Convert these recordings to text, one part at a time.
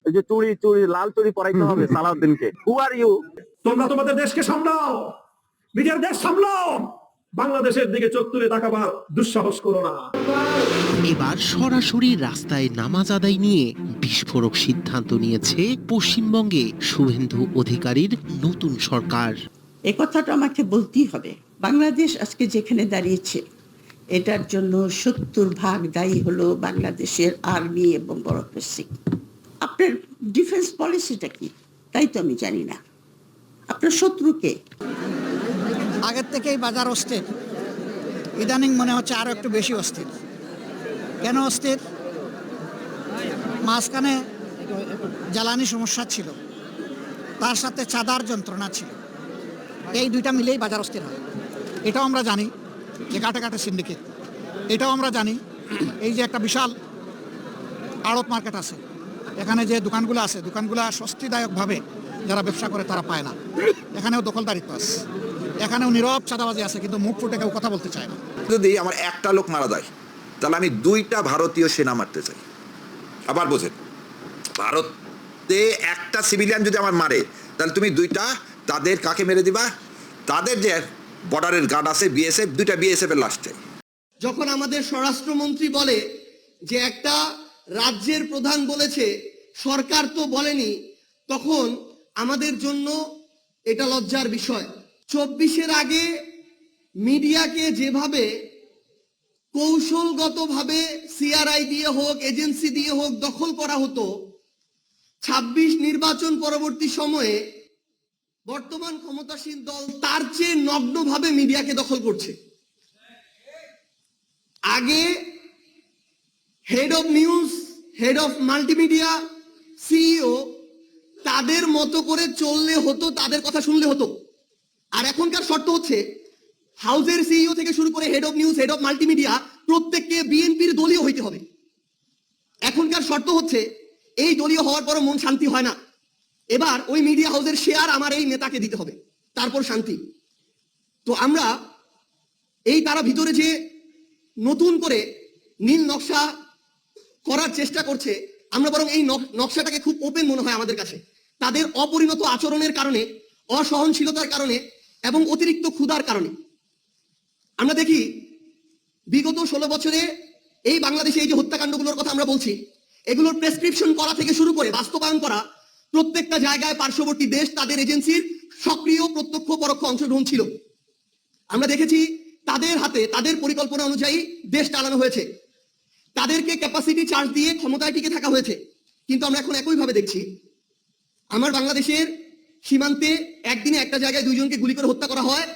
এই যে চুরি চুরি লাল চুরি পরাইতে হবে সালাউদ্দিনকে। হু আর ইউ? তোমরা তোমাদের দেশকে সামলাও, নিজের দেশ সামলাও, বাংলাদেশের দিকে চোখ তুলে তাকাবার দুঃসাহস করো না। এবার সরাসরি রাস্তায় নামাজ আদায় নিয়ে বিস্ফোরক সিদ্ধান্ত নিয়েছে পশ্চিমবঙ্গে শুভেন্দু অধিকারীর নতুন সরকার। এ কথাটা আমাকে বলতেই হবে। বাংলাদেশ আজকে যেখানে দাঁড়িয়েছে এটার জন্য 70% দায়ী হলো বাংলাদেশের আর্মি এবং বরফের সিং। আপনার ডিফেন্স পলিসিটা কি তাই তো আমি জানি না। আপনার শত্রুকে আগের থেকেই বাজার অস্থির, ইদানিং মনে হচ্ছে আরো একটু বেশি অস্থির। কেন অস্থির? মাঝখানে জ্বালানি সমস্যা ছিল, তার সাথে চাঁদার যন্ত্রণা ছিল, এই দুইটা মিলেই বাজার অস্থির হয়। এটাও আমরা জানি যে কাটে কাটে সিন্ডিকেট, এটাও আমরা জানি এই যে একটা বিশাল আড়ত মার্কেট আছে, এখানে যে দোকানগুলো আছে দোকানগুলো স্বস্তিদায়কভাবে যারা ব্যবসা করে তারা পায় না। এখানেও দখলদারিত্ব আছে, এখানেও নীরব চাঁদাবাজি আছে, কিন্তু মুখ ফুটে কেউ কথা বলতে চায় না। যদি আমার একটা লোক মারা যায় তাহলে আমি 2টা ভারতীয় সেনা মারতে চাই। আবার বোঝেন, ভারতে একটা সিভিলিয়ান যদি আমার মারে তাহলে তুমি 2টা তাদের কাকে মেরে দিবা? তাদের যে বর্ডারের গার্ড আছে বিএসএফ, 2টা বিএসএফ এর লাশ চাই। যখন আমাদের স্বরাষ্ট্রমন্ত্রী বলে যে একটা রাজ্যের প্রধান বলেছে সরকার তো বলেনি, তখন আমাদের জন্য এটা লজ্জার বিষয়। 24-এর আগে মিডিয়াকে যেভাবে কৌশলগতভাবে সিআরআই দিয়ে হোক এজেন্সি দিয়ে হোক দখল করা হতো, 26 নির্বাচন পরবর্তী সময়ে বর্তমান ক্ষমতাসীন দল তার চেয়ে নগ্নভাবে মিডিয়াকে দখল করছে। আগে head of news, head of multimedia, CEO তাদের মতো করে চললে হতো, তাদের কথা শুনলে হতো। আর এখনকার শর্ত হচ্ছে হাউসের সিইও থেকে শুরু করে head of news, head of multimedia প্রত্যেককে বিএনপির দলীয় হইতে হবে। এখনকার শর্ত হচ্ছে এই দলীয় হওয়ার পরও মন শান্তি হয় না, এবার ওই মিডিয়া হাউসের শেয়ার আমার এই নেতাকে দিতে হবে, তারপর শান্তি। তো আমরা এই তারা ভিতরে যে নতুন করে নীল নকশা করার চেষ্টা করছে, আমরা বরং এই নকশাটাকে খুব ওপেন মনে হয় আমাদের কাছে। তাদের অপরিণত আচরণের কারণে, অসহনশীলতার কারণে এবং অতিরিক্ত ক্ষুধার কারণে আমরা দেখি বিগত 16 বছরে এই বাংলাদেশে এই যে হত্যাকাণ্ডগুলোর কথা আমরা বলছি, এগুলোর প্রেসক্রিপশন করা থেকে শুরু করে বাস্তবায়ন করা প্রত্যেকটা জায়গায় পার্শ্ববর্তী দেশ তাদের এজেন্সির সক্রিয় প্রত্যক্ষ পরোক্ষ অংশগ্রহণ ছিল। আমরা দেখেছি তাদের হাতে তাদের পরিকল্পনা অনুযায়ী দেশ চালানো হয়েছে, তাদেরকে ক্যাপাসিটি চার্জ দিয়ে ক্ষমতায় টিকে থাকা হয়েছে। কিন্তু আমরা এখন একইভাবে দেখছি আমার বাংলাদেশের সীমান্তে একদিনে একটা জায়গায় 2 জনকে গুলি করে হত্যা করা হয়,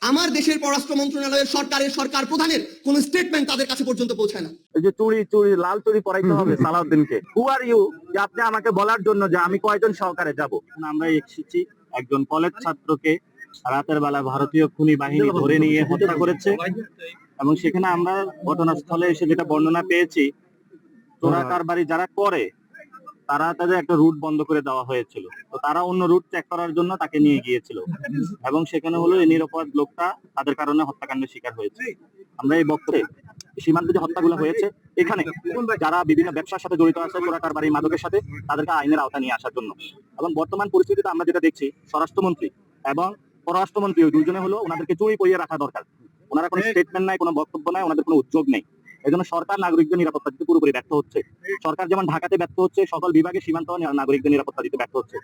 আমার দেশের পররাষ্ট্র মন্ত্রণালয়ের সরকার প্রধানের কোন স্টেটমেন্ট তাদের কাছে পর্যন্ত পৌঁছায় না। এই যে চুরি চুরি লাল চুরি পরাইতে হবে সালাউদ্দিনকে। হু আর ইউ যে আপনি আমাকে বলার জন্য যে আমি কয়জন সহকারে যাব? আমরা এসেছি একজন কলেজ ছাত্রকে রাতের বেলা ভারতীয় খুনি বাহিনী ধরে নিয়ে হত্যা করেছে, এবং সেখানে আমরা ঘটনাস্থলে এসে যেটা বর্ণনা পেয়েছি, চোরা কারবারি যারা করে তারা তাদের একটা রুট বন্ধ করে দেওয়া হয়েছিল, তো তারা অন্য রুট চেক করার জন্য তাকে নিয়ে গিয়েছিল, এবং সেখানে হলো এই নিরাপদ লোকটা তাদের কারণে হত্যাকাণ্ডের শিকার হয়েছে। আমরা এই বক্তব্যে সীমান্তে যে হত্যাগুলো হয়েছে এখানে যারা বিভিন্ন ব্যবসার সাথে জড়িত আছে, চোরা কারবারি মাদকের সাথে, তাদেরকে আইনের আওতা নিয়ে আসার জন্য। এবং বর্তমান পরিস্থিতিতে আমরা যেটা দেখছি, স্বরাষ্ট্রমন্ত্রী এবং পররাষ্ট্রমন্ত্রী ওই দুজনে হলো ওনাদেরকে চুরি করিয়ে রাখা দরকার। ওনারা কোনো স্টেটমেন্ট নাই, কোনো বক্তব্য নাই, ওনাদের কোনো উদ্যোগ নেই। এই জন্য সরকার নাগরিকদের নিরাপত্তা দিতে পুরোপুরি ব্যর্থ হচ্ছে। সরকার যেমন ঢাকাতে ব্যর্থ হচ্ছে, সকল বিভাগে সীমান্ত নাগরিকদের নিরাপত্তা দিতে ব্যর্থ হচ্ছে।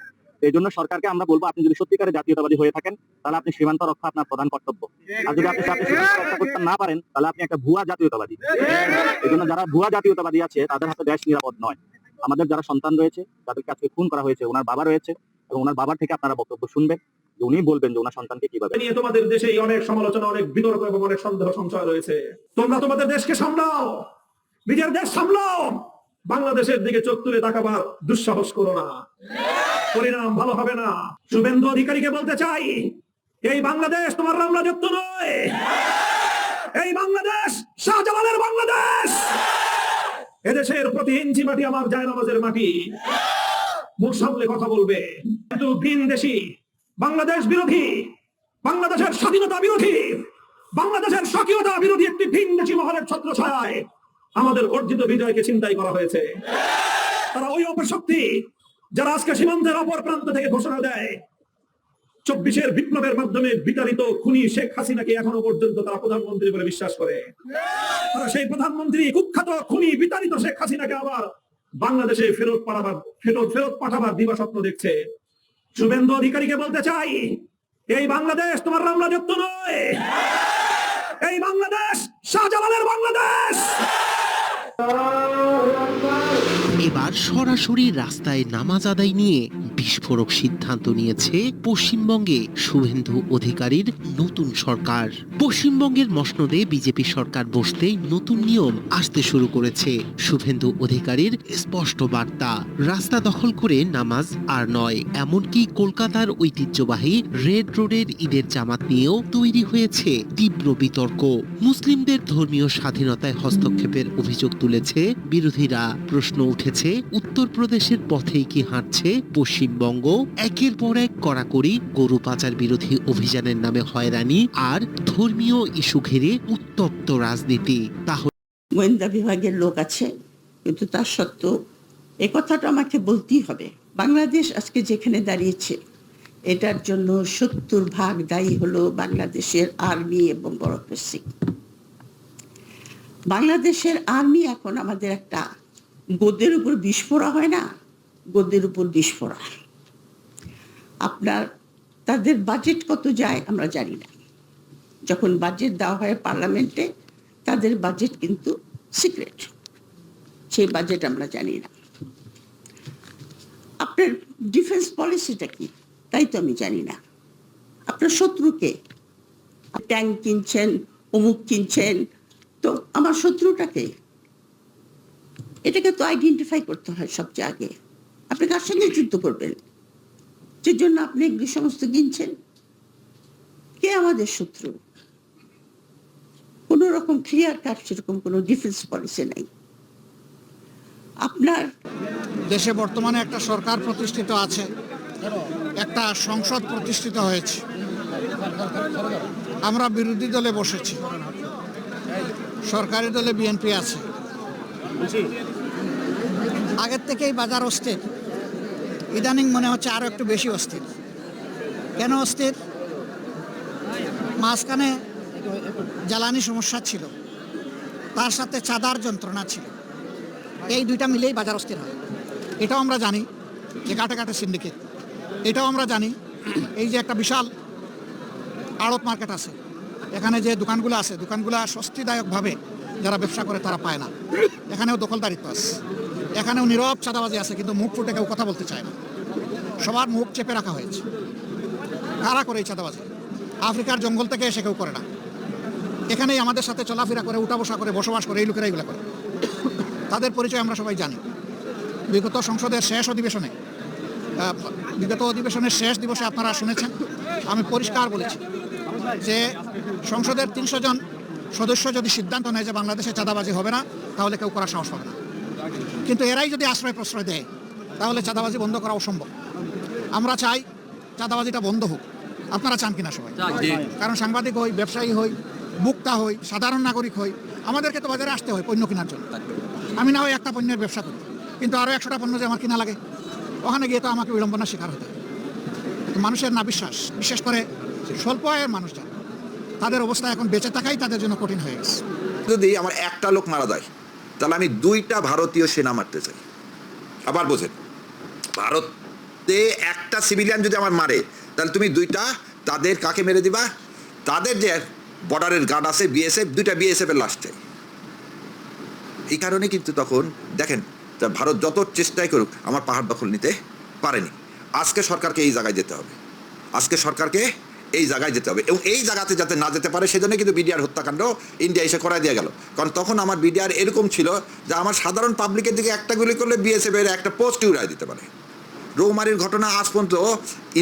এই জন্য সরকারকে আমরা বলবো, আপনি যদি সত্যিকারের জাতীয়তাবাদী হয়ে থাকেন তাহলে আপনি সীমান্ত রক্ষা আপনার প্রধান কর্তব্য। আর যদি আপনি সীমান্ত রক্ষা করতে না পারেন তাহলে আপনি একটা ভুয়া জাতীয়তাবাদী। এই জন্য যারা ভুয়া জাতীয়তাবাদী আছে তাদের হাতে দেশ নিরাপদ নয়। আমাদের যারা সন্তান রয়েছে, যাদেরকে আজকে খুন করা হয়েছে, ওনার বাবা রয়েছে, এবং ওনার বাবার থেকে আপনারা বক্তব্য শুনবেন, উনি বলবেন যে ওনার সন্তানকে কিভাবে। নিয়ে তোমাদের দেশে অনেক সমালোচনা, অনেক বিতর্ক এবং অনেক সন্দেহ সংশয় রয়েছে। তোমরা তোমাদের দেশকে সামলাও, নিজের দেশ সামলাও, বাংলাদেশের দিকে চোখ তুলে তাকাবার দুঃসাহস করো না, পরিণাম ভালো হবে না। শুভেন্দু অধিকারীকে বলতে চাই, এই বাংলাদেশ তোমার রামরাজত্ব নয়, এই বাংলাদেশ শাহজালালের বাংলাদেশ। এদেশের প্রতি ইঞ্চি মাটি আমার জায়নামাজের মাটি। মুখ সামলে কথা বলবে, কিন্তু ভিনদেশী, বাংলাদেশ বিরোধী, বাংলাদেশের স্বাধীনতা বিরোধী, বাংলাদেশের স্বকীয়তা বিরোধী একটি ভিনদেশী মহলের ছত্রছায়ায় আমাদের অর্জিত বিজয়কে ছিনতাই করা হয়েছে। তারা ওই অপশক্তি, যারা আজকে সীমান্তের অপর প্রান্ত থেকে ঘোষণা দেয় 24-এর বিপ্লবের মাধ্যমে বিতাড়িত খুনি শেখ হাসিনাকে এখনো পর্যন্ত তারা প্রধানমন্ত্রী বলে বিশ্বাস করে, তারা সেই প্রধানমন্ত্রী কুখ্যাত খুনি বিতাড়িত শেখ হাসিনাকে আবার বাংলাদেশে ফেরত পাঠাবার দিবাস্বপ্ন দেখছে। শুভেন্দু অধিকারীকে বলতে চাই, এই বাংলাদেশ তোমার রামরাজত্ব নয়, এই বাংলাদেশ শাহজালালের বাংলাদেশ। এবার সরাসরি রাস্তায় নামাজ আদায় নিয়ে বিস্ফোরক সিদ্ধান্ত নিয়েছে পশ্চিমবঙ্গে শুভেন্দু অধিকারীর নতুন সরকার। পশ্চিমবঙ্গের মসনদে বিজেপি সরকার বসতেই নতুন নিয়ম আসতে শুরু করেছে শুভেন্দু অধিকারীর স্পষ্ট বার্তা। রাস্তা দখল করে নামাজ আর নয়। এমনকি কলকাতার ঐতিহ্যবাহী রেড রোডের ঈদের জামাত নিয়েও তৈরি হয়েছে তীব্র বিতর্ক। মুসলিমদের ধর্মীয় স্বাধীনতায় হস্তক্ষেপের অভিযোগ তুলেছে বিরোধীরা। প্রশ্ন উঠেছে, উত্তরপ্রদেশের পথেই কি হাঁটছে পশ্চিমবঙ্গ? একের পর এক কড়াকড়ি গরু পাচার বিরোধী অভিযানের নামে হয়রানি আর ধর্মীয় ইস্যু ঘিরে উত্তপ্ত রাজনীতি। তাহলে গোয়েন্দা বিভাগের লোক আছে, কিন্তু তার সত্ত্বেও এ কথাটা আমাকে বলতেই হবে, বাংলাদেশ আজকে যেখানে দাঁড়িয়েছে এটার জন্য 70% দায়ী হলো বাংলাদেশের আর্মি এবং ব্যুরোক্রেসি। বাংলাদেশের আর্মি এখন আমাদের একটা গদ্যের উপর বিস্ফোরা হয় না, গদ্যের উপর বিস্ফোরা। আপনার তাদের বাজেট কত যায় আমরা জানি না। যখন বাজেট দেওয়া হয় পার্লামেন্টে, তাদের বাজেট কিন্তু সিক্রেট, সেই বাজেট আমরা জানি না। আপনার ডিফেন্স পলিসিটা কি তাই তো আমি জানি না। আপনার শত্রুকে ট্যাঙ্ক কিনছেন, অমুক কিনছেন, তো আমার শত্রুটাকে এটাকে তো আইডেন্টিফাই করতে হয় সবচেয়ে আগে। আপনি কার সঙ্গে যুদ্ধ করবেন, যে জন্য আপনি এগুলি সমস্ত কিনছেন? কে আমাদের শত্রু? কোন রকম ক্লিয়ার কাট সেরকম কোনো ডিফেন্স পলিসি নাই। আপনার দেশে বর্তমানে একটা সরকার প্রতিষ্ঠিত আছে, একটা সংসদ প্রতিষ্ঠিত হয়েছে, আমরা বিরোধী দলে বসেছি, সরকারি দলে বিএনপি আছে। আগের থেকেই বাজার অস্থির, ইদানিং মনে হচ্ছে আরো একটু বেশি অস্থির। কেন অস্থির? মাঝখানে জ্বালানি সমস্যা ছিল, তার সাথে চাঁদার যন্ত্রণা ছিল, এই দুইটা মিলেই বাজার অস্থির হয়। এটাও আমরা জানি যে কাটে কাটে সিন্ডিকেট, এটাও আমরা জানি এই যে একটা বিশাল আড়ত মার্কেট আছে, এখানে যে দোকানগুলো আছে, দোকানগুলো স্বস্তিদায়কভাবে যারা ব্যবসা করে তারা পায় না। এখানেও দখলদারিত্ব আছে, এখানেও নীরব চাঁদাবাজি আছে, কিন্তু মুখ ফুটে কেউ কথা বলতে চায় না, সবার মুখ চেপে রাখা হয়েছে। কারা করে এই চাঁদাবাজি? আফ্রিকার জঙ্গল থেকে এসে কেউ করে না, এখানেই আমাদের সাথে চলাফেরা করে, উঠা বসা করে, বসবাস করে এই লোকেরা এগুলো করে। তাদের পরিচয় আমরা সবাই জানি। বিগত সংসদের শেষ অধিবেশনে, বিগত অধিবেশনের শেষ দিবসে আপনারা শুনেছেন, আমি পরিষ্কার বলেছি যে সংসদের 300 জন সদস্য যদি সিদ্ধান্ত নেয় যে বাংলাদেশে চাঁদাবাজি হবে না, তাহলে কেউ করার সাহস পাবে না। কিন্তু এরাই যদি আশ্রয় প্রশ্রয় দেয়, তাহলে চাঁদাবাজি বন্ধ করা অসম্ভব। আমরা চাই চাঁদাবাজিটা বন্ধ হোক। আপনারা চান কিনা সবাই? কারণ সাংবাদিক হই, ব্যবসায়ী হই, ভোক্তা হই, সাধারণ নাগরিক হই, আমাদেরকে তো বাজারে আসতে হয় পণ্য কেনার জন্য। আমি না হয় একটা পণ্যের ব্যবসা করি, কিন্তু আরও 100টা পণ্য যে আমার কিনা লাগে, ওখানে গিয়ে তো আমাকে বিড়ম্বনার শিকার হতে হয়। মানুষের না বিশ্বাস, বিশেষ করে স্বল্প আয়ের মানুষ যারা, তাদের অবস্থা এখন বেঁচে থাকাই তাদের জন্য কঠিন হয়ে গেছে। যদি আমার একটা লোক মারা যায়, তাহলে আমি 2টা ভারতীয় সেনা মারতে চাই। আবার বোঝেন, ভারতে একটা সিভিলিয়ান যদি আমার মারে, তাহলে তুমি 2টা তাদের কাকে মেরে দিবা? তাদের যে বর্ডারের গার্ড আছে বিএসএফ, 2টা বিএসএফ এর লাশ চাই। এই কারণে কিন্তু তখন দেখেন, ভারত যত চেষ্টাই করুক আমার পাহাড় দখল নিতে পারেনি। আজকে সরকারকে এই জায়গায় যেতে হবে, আজকে সরকারকে এই জায়গায় যেতে হবে, এবং এই জায়গাতে যাতে না যেতে পারে সেজন্য কিন্তু বিডিআর হত্যাকাণ্ড ইন্ডিয়া এসে করাই দিয়ে গেল। কারণ তখন আমার বিডিআর এরকম ছিল যে আমার সাধারণ পাবলিকের দিকে একটা গুলি করলে বিএসএফ এর একটা পোস্ট উড়াই দিতে পারে। রৌমারির ঘটনা আজ পর্যন্ত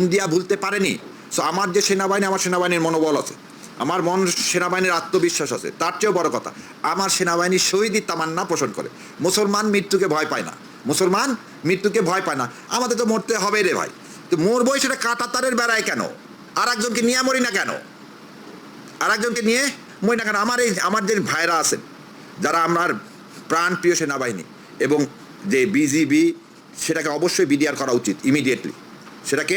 ইন্ডিয়া ভুলতে পারেনি। সো আমার যে সেনাবাহিনী, আমার সেনাবাহিনীর মনোবল আছে, আমার সেনাবাহিনীর আত্মবিশ্বাস আছে, তার চেয়েও বড় কথা আমার সেনাবাহিনী শহীদি তামান্না পোষণ করে। মুসলমান মৃত্যুকে ভয় পায় না, মুসলমান মৃত্যুকে ভয় পায় না। আমাদের তো মরতে হবে রে ভাই, তো মরবই, সেটা কাঁটা তারের বেড়ায় কেন? আর একজনকে নিয়ে মরি না কেন? আর একজনকে নিয়ে মরি না কেন? আমার যে ভাইরা আছেন, যারা আমার প্রাণ প্রিয় সেনাবাহিনী এবং যে বিজিবি সেটাকে অবশ্যই বিডিআর করা উচিত ইমিডিয়েটলি, সেটাকে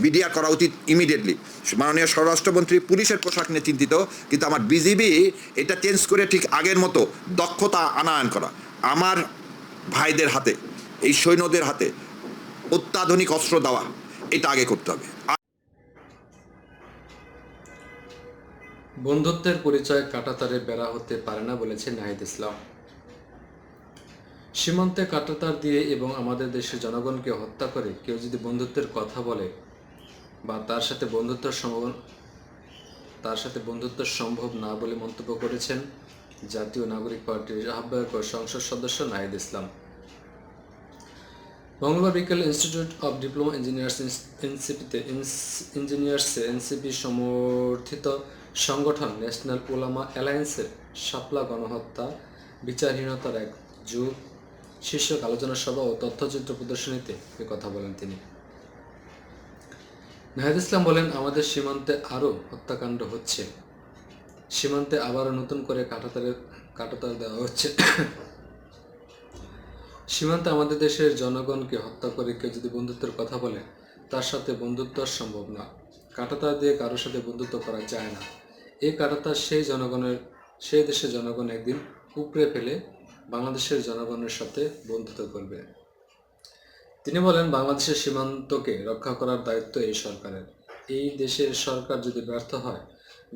বিডিআর করা উচিত ইমিডিয়েটলি। মাননীয় স্বরাষ্ট্রমন্ত্রী পুলিশের পোশাক নিয়ে চিন্তিত, কিন্তু আমার বিজিবি এটা চেঞ্জ করে ঠিক আগের মতো দক্ষতা আনয়ন করা, আমার ভাইদের হাতে, এই সৈন্যদের হাতে অত্যাধুনিক অস্ত্র দেওয়া, এটা আগে করতে হবে। বন্ধুত্বের পরিচয় কাঁটাতারে বেড়া হতে পারে না বলেছে নাহিদ ইসলাম। সীমান্তে কাঁটাতার দিয়ে এবং আমাদের দেশের জনগণকে হত্যা করে কেউ যদি বন্ধুত্বের কথা বলে বা তার সাথে বন্ধুত্ব সম্ভব না বলে মন্তব্য করেছেন জাতীয় নাগরিক পার্টির আহ্বায়ক ও সংসদ সদস্য নাহিদ ইসলাম। মঙ্গলবার বিকেলে ইনস্টিটিউট অব ডিপ্লোমা এনসিপি সমর্থিত সংগঠন ন্যাশনাল ওলামা অ্যালায়েন্সের শাপলা গণহত্যা বিচারহীনতার এক যুগ শীর্ষক আলোচনা সভা ও তথ্যচিত্র প্রদর্শনীতে কথা বলেন তিনি। নাহিদ ইসলাম বলেন, আমাদের সীমান্তে আরও হত্যাকাণ্ড হচ্ছে, সীমান্তে আবারও নতুন করে কাঁটাতার দেওয়া হচ্ছে। সীমান্তে আমাদের দেশের জনগণকে হত্যা করে কেউ যদি বন্ধুত্বের কথা বলে তার সাথে বন্ধুত্ব সম্ভব না। কাঁটাতার দিয়ে কারোর সাথে বন্ধুত্ব করা যায় না। এই কাঁটাতার সেই দেশের জনগণ একদিন উপড়ে ফেলে বাংলাদেশের জনগণের সাথে বন্ধুত্ব করবে। তিনি বলেন, বাংলাদেশের সীমান্তকে রক্ষা করার দায়িত্ব এই সরকারের। এই দেশের সরকার যদি ব্যর্থ হয়,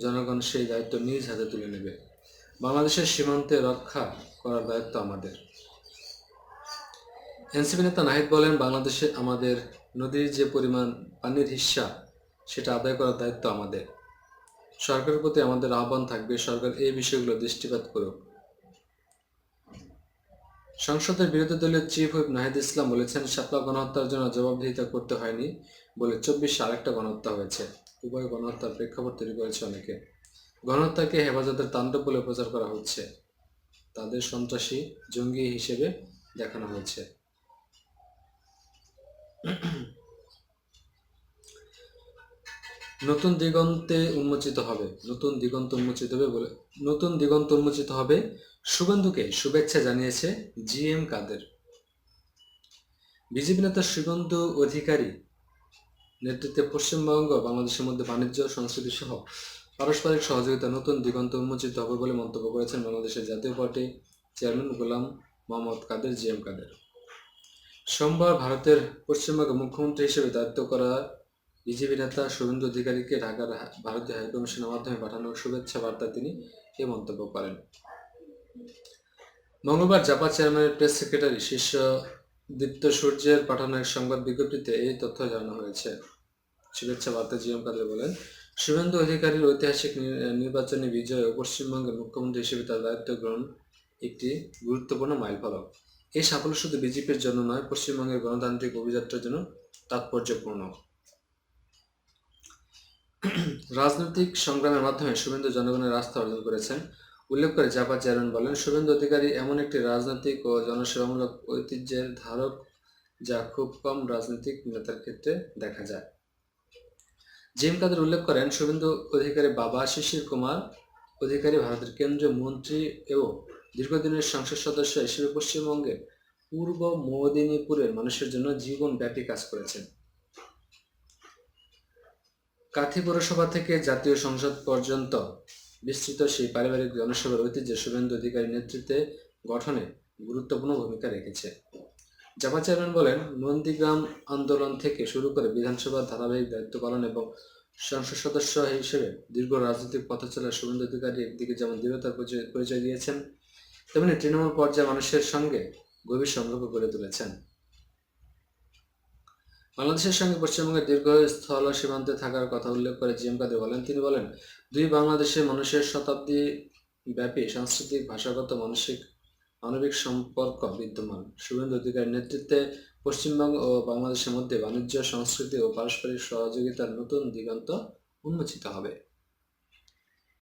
জনগণ সেই দায়িত্ব নিজ হাতে তুলে নেবে। বাংলাদেশের সীমান্তে রক্ষা করার দায়িত্ব আমাদের। এনসিপি নেতা নাহিদ বলেন, বাংলাদেশে আমাদের নদীর যে পরিমাণ পানির হিস্সা সেটা আদায় করার দায়িত্ব আমাদের। সরকারের প্রতি আমাদের আহ্বান থাকবে, সরকার এই বিষয়গুলো দৃষ্টিপাত করুক। সংসদের বিরোধী দলীয় চিফ হুইপ নাহিদ ইসলাম বলেছেন, শাপলা গণহত্যার জন্য জবাবদিহিতা করতে হয়নি বলে 24 আরেকটা গণহত্যা হয়েছে। উভয় গণহত্যার প্রেক্ষাপট তৈরি করেছে অনেকে। গণহত্যাকে হেফাজতের তাণ্ডব বলে প্রচার করা হচ্ছে, তাদের সন্ত্রাসী জঙ্গি হিসেবে দেখানো হয়েছে। নতুন দিগন্ত উন্মোচিত হবে শুভেন্দুকে শুভেচ্ছা জানিয়েছে জিএম কাদের। বিজেপি নেতা শুভেন্দু অধিকারী নেতৃত্বে পশ্চিমবঙ্গ বাংলাদেশের মধ্যে বাণিজ্য, সংস্কৃতি সহ পারস্পরিক সহযোগিতা নতুন দিগন্ত উন্মোচিত হবে বলে মন্তব্য করেছেন বাংলাদেশের জাতীয় পার্টি চেয়ারম্যান গোলাম মোহাম্মদ কাদের জিএম কাদের। সোমবার ভারতের পশ্চিমবঙ্গের মুখ্যমন্ত্রী হিসেবে দায়িত্ব করা বিজেপি নেতা শুভেন্দু অধিকারীকে ঢাকার ভারতীয় হাইকমিশনের মাধ্যমে পাঠানো শুভেচ্ছা বার্তায় তিনি এই মন্তব্য করেন। মঙ্গলবার জাপা চেয়ারম্যানের প্রেস সেক্রেটারি শীর্ষ দীপ্ত সূর্যের পাঠানো এক সংবাদ বিজ্ঞপ্তিতে এই তথ্য জানানো হয়েছে। শুভেচ্ছা বার্তায় জিএম কাদের বলেন, শুভেন্দু অধিকারীর ঐতিহাসিক নির্বাচনী বিজয় ও পশ্চিমবঙ্গের মুখ্যমন্ত্রী হিসেবে তার দায়িত্ব গ্রহণ একটি গুরুত্বপূর্ণ মাইলফলক। এই সাফল্য শুধু বিজেপির জন্য নয়, পশ্চিমবঙ্গের গণতান্ত্রিক অভিযাত্রার জন্য তাৎপর্যপূর্ণ। রাজনৈতিক সংগ্রামের মাধ্যমে শুভেন্দু জনগণের আস্থা অর্জন করেছেন উল্লেখ করে জাপা চেয়ারম্যান বলেন, শুভেন্দু অধিকারী এমন একটি রাজনৈতিক ও জনসেবামূলক ঐতিহ্যের ধারক যা খুব কম রাজনৈতিক নেতার ক্ষেত্রে দেখা যায়। জিএম কাদের উল্লেখ করেন, শুভেন্দু অধিকারী বাবা শিশির কুমার অধিকারী ভারতের কেন্দ্রীয় মন্ত্রী এবং দীর্ঘদিনের সংসদ সদস্য হিসেবে পশ্চিমবঙ্গের পূর্ব মেদিনীপুরের মানুষের জন্য জীবনব্যাপী কাজ করেছেন। কাথি পৌরসভা থেকে জাতীয় সংসদ পর্যন্ত বিস্তৃত সেই পারিবারিক জনসেবার ঐতিহ্যে শুভেন্দু অধিকারী নেতৃত্বে গঠনে গুরুত্বপূর্ণ ভূমিকা রেখেছে। জাপা চেয়ারম্যান বলেন, নন্দীগ্রাম আন্দোলন থেকে শুরু করে বিধানসভার ধারাবাহিক দায়িত্ব পালন এবং সংসদ সদস্য হিসেবে দীর্ঘ রাজনৈতিক পথ চলা শুভেন্দু অধিকারী একদিকে যেমন দৃঢ়তার পরিচয় দিয়েছেন, তেমনি তৃণমূল পর্যায়ে মানুষের সঙ্গে গভীর সম্পর্ক গড়ে তুলেছেন। বাংলাদেশের সঙ্গে পশ্চিমবঙ্গের দীর্ঘ স্থল সীমান্তে থাকার কথা উল্লেখ করে জিএম কাদের বলেন, তিনি বলেন, দুই বাংলাদেশের মানুষের শতাব্দী ব্যাপী সাংস্কৃতিক, ভাষাগত, মানবিক সম্পর্ক বিদ্যমান। শুভেন্দু অধিকারীর নেতৃত্বে পশ্চিমবঙ্গ ও বাংলাদেশের মধ্যে বাণিজ্য, সংস্কৃতি ও পারস্পরিক সহযোগিতার নতুন দিগন্ত উন্মোচিত হবে।